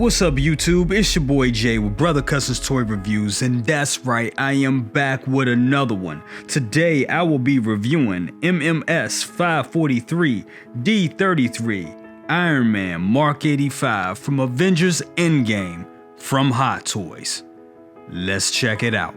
What's up YouTube, it's your boy Jay with Brother Cuss's Toy Reviews, and that's right, I am back with another one. Today I will be reviewing MMS 543 D33 Iron Man Mark 85 from Avengers Endgame from Hot Toys. Let's check it out.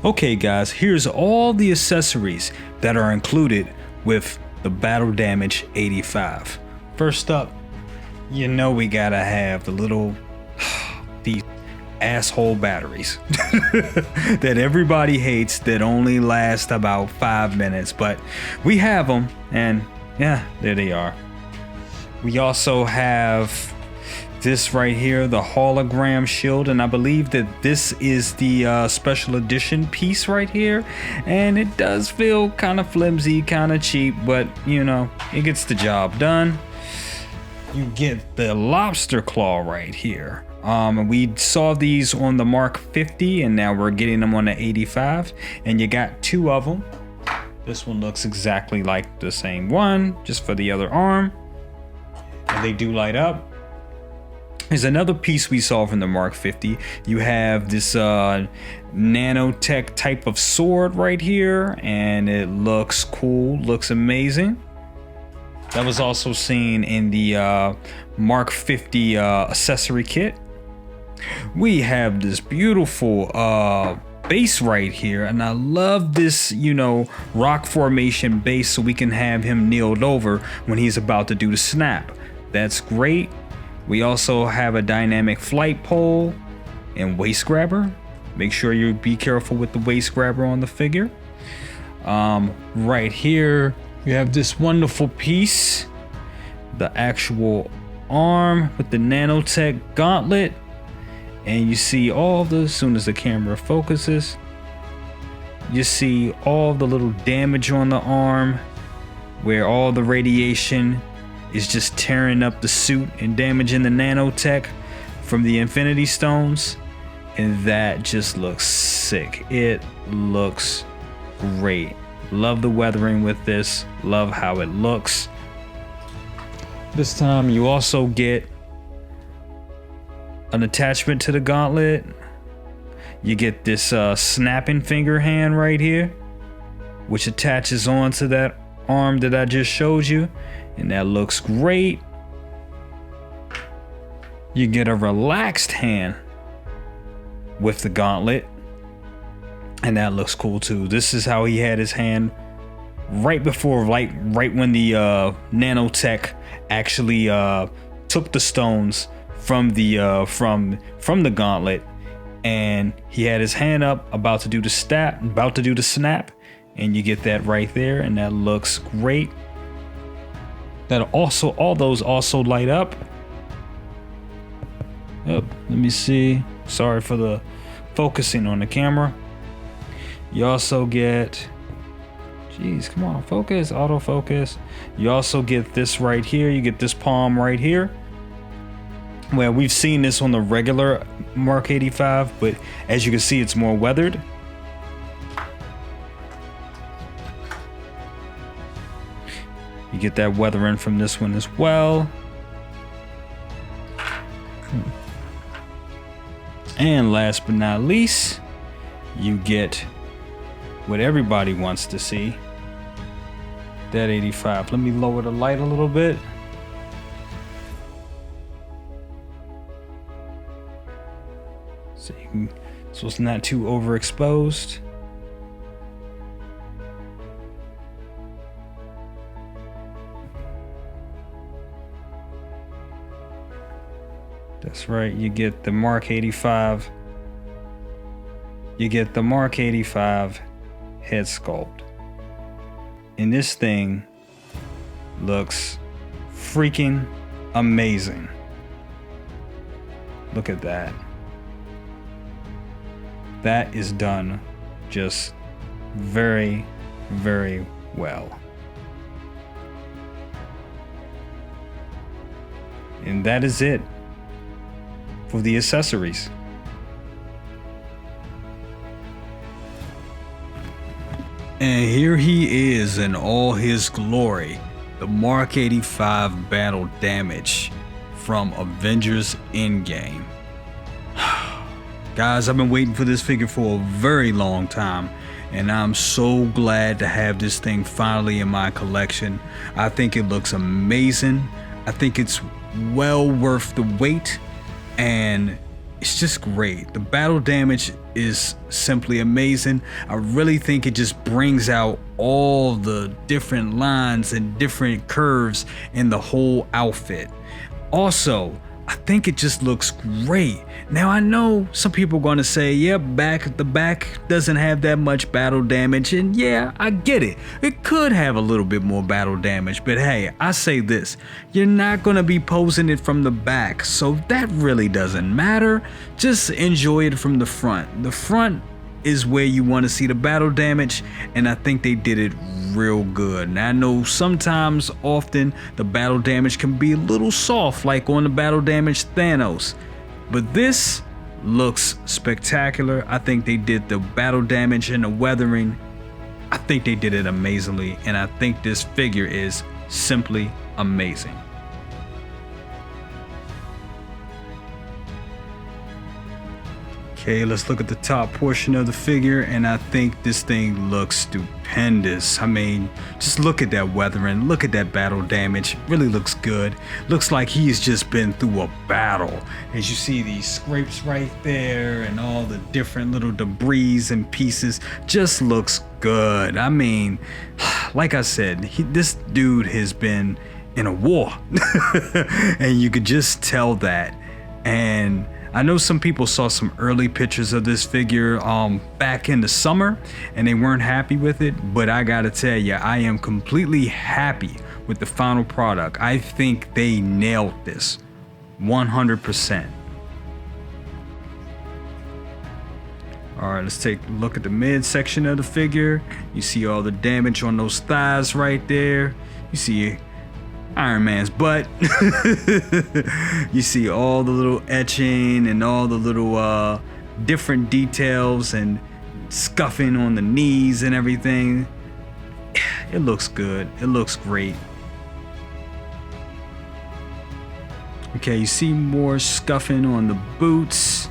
Okay guys, here's all the accessories that are included with the Battle Damage 85. First up, you know we gotta have the little, these asshole batteries that everybody hates that only last about 5 minutes, but we have them and yeah, there they are. We also have this right here, the hologram shield, and I believe that this is the special edition piece right here, and it does feel kind of flimsy, kind of cheap, but you know, it gets the job done. You get the lobster claw right here. We saw these on the Mark 50 and now we're getting them on the 85, and you got two of them. This one looks exactly like the same one, just for the other arm, and they do light up. There's another piece we saw from the Mark 50. You have this nanotech type of sword right here, and it looks cool, looks amazing. That was also seen in the Mark 50 accessory kit. We have this beautiful base right here, and I love this, you know, rock formation base so we can have him kneeled over when he's about to do the snap. That's great. We also have a dynamic flight pole and waist grabber. Make sure you be careful with the waist grabber on the figure. Right here, you have this wonderful piece, the actual arm with the nanotech gauntlet. And you see all the, as soon as the camera focuses, you see all the little damage on the arm where all the radiation is just tearing up the suit and damaging the nanotech from the Infinity Stones, and that just looks sick. It looks great. Love the weathering with this, love how it looks. This time you also get an attachment to the gauntlet. You get this snapping finger hand right here, which attaches onto that arm that I just showed you, and that looks great. You get a relaxed hand with the gauntlet, and that looks cool too. This is how he had his hand right before, like right when the nanotech actually took the stones from the from the gauntlet, and he had his hand up about to do the snap, and you get that right there, and that looks great. That also, all those also light up. Yep, let me see. Sorry for the focusing on the camera. You also get, geez, come on, focus, autofocus. You also get this right here. You get this palm right here. Well, we've seen this on the regular Mark 85, but as you can see, it's more weathered. You get that weathering from this one as well. And last but not least, you get what everybody wants to see. That 85. Let me lower the light a little bit. So it's not too overexposed. That's right, you get the Mark 85. You get the Mark 85 head sculpt. And this thing looks freaking amazing. Look at that. That is done just very, very well. And that is it for the accessories. And here he is in all his glory, the Mark 85 battle damage from Avengers Endgame. Guys, I've been waiting for this figure for a very long time, and I'm so glad to have this thing finally in my collection. I think it looks amazing. I think it's well worth the wait, and it's just great. The battle damage is simply amazing. I really think it just brings out all the different lines and different curves in the whole outfit. Also, I think it just looks great. Now, I know some people are going to say, yeah, the back doesn't have that much battle damage. And yeah, I get it. It could have a little bit more battle damage. But hey, I say this, you're not going to be posing it from the back. So that really doesn't matter. Just enjoy it from the front. The front is where you want to see the battle damage. And I think they did it real good. Now, I know sometimes, often, the battle damage can be a little soft, like on the battle damage Thanos. But this looks spectacular. I think they did the battle damage and the weathering. I think they did it amazingly. And I think this figure is simply amazing. Okay, let's look at the top portion of the figure, and I think this thing looks stupendous. I mean, just look at that weathering, look at that battle damage, really looks good. Looks like he's just been through a battle. As you see these scrapes right there and all the different little debris and pieces, just looks good. I mean, like I said, this dude has been in a war, and you could just tell that. And I know some people saw some early pictures of this figure back in the summer and they weren't happy with it, but I gotta tell you, I am completely happy with the final product. I think they nailed this 100%. All right, let's take a look at the mid section of the figure. You see all the damage on those thighs right there. You see Iron Man's butt. You see all the little etching and all the little different details and scuffing on the knees and everything. It looks good. It looks great. Okay, you see more scuffing on the boots.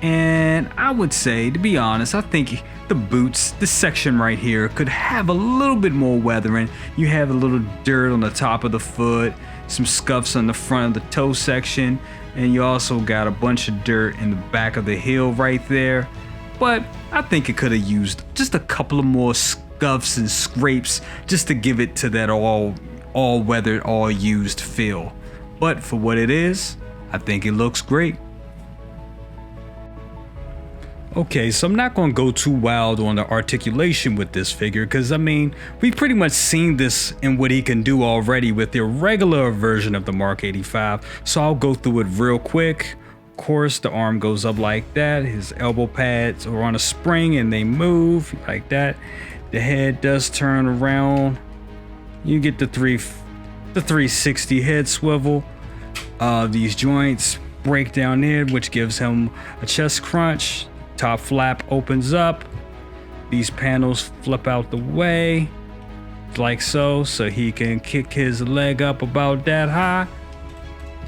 And I would say, to be honest, I think the boots, this section right here, could have a little bit more weathering. You have a little dirt on the top of the foot, some scuffs on the front of the toe section, and you also got a bunch of dirt in the back of the heel right there. But I think it could have used just a couple of more scuffs and scrapes just to give it to that all weathered, all used feel. But for what it is, I think it looks great. Okay, so I'm not going to go too wild on the articulation with this figure because, I mean, we've pretty much seen this in what he can do already with the regular version of the Mark 85, so I'll go through it real quick. Of course, the arm goes up like that. His elbow pads are on a spring and they move like that. The head does turn around. You get the 360 head swivel. These joints break down there, which gives him a chest crunch. Top flap opens up. These panels flip out the way like so he can kick his leg up about that high.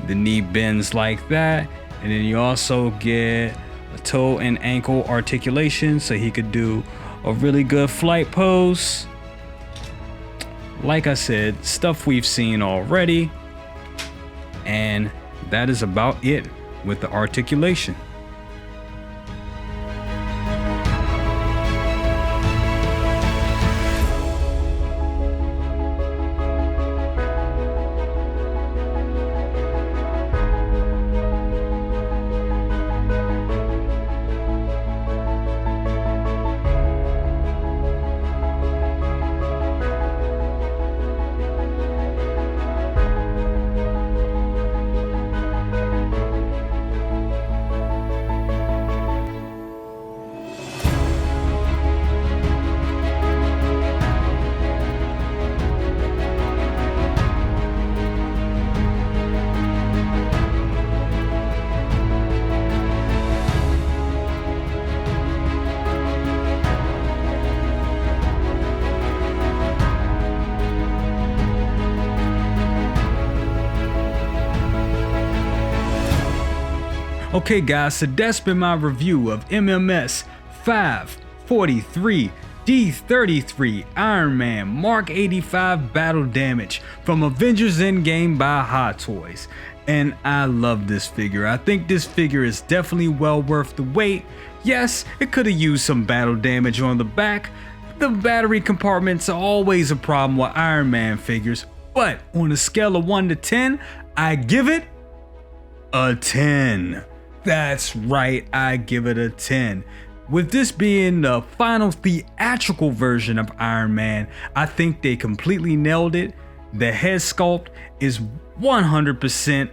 The knee bends like that, and then you also get a toe and ankle articulation so he could do a really good flight pose. Like I said, stuff we've seen already, and that is about it with the articulation. Okay guys, so that's been my review of MMS 543 D33 Iron Man Mark 85 Battle Damage from Avengers Endgame by Hot Toys. And I love this figure. I think this figure is definitely well worth the wait. Yes, it could have used some battle damage on the back. The battery compartments are always a problem with Iron Man figures, but on a scale of 1 to 10, I give it a 10. That's right, I give it a 10. With this being the final theatrical version of Iron Man, I think they completely nailed it. The head sculpt is 100%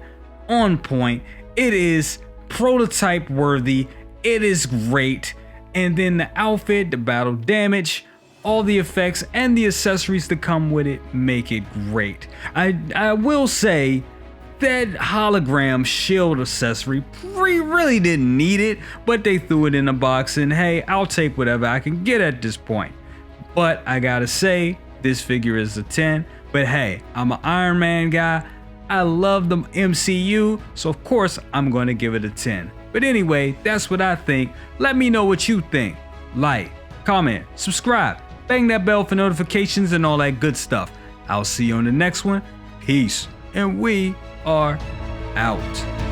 on point. It is prototype worthy. It is great. And then the outfit, the battle damage, all the effects and the accessories that come with it make it great. I will say that hologram shield accessory, we really didn't need it, but they threw it in a box and hey, I'll take whatever I can get at this point. But I gotta say, this figure is a 10, but hey, I'm an Iron Man guy. I love the MCU, so of course I'm gonna give it a 10. But anyway, that's what I think. Let me know what you think. Like, comment, subscribe, bang that bell for notifications and all that good stuff. I'll see you on the next one. Peace. And we are out.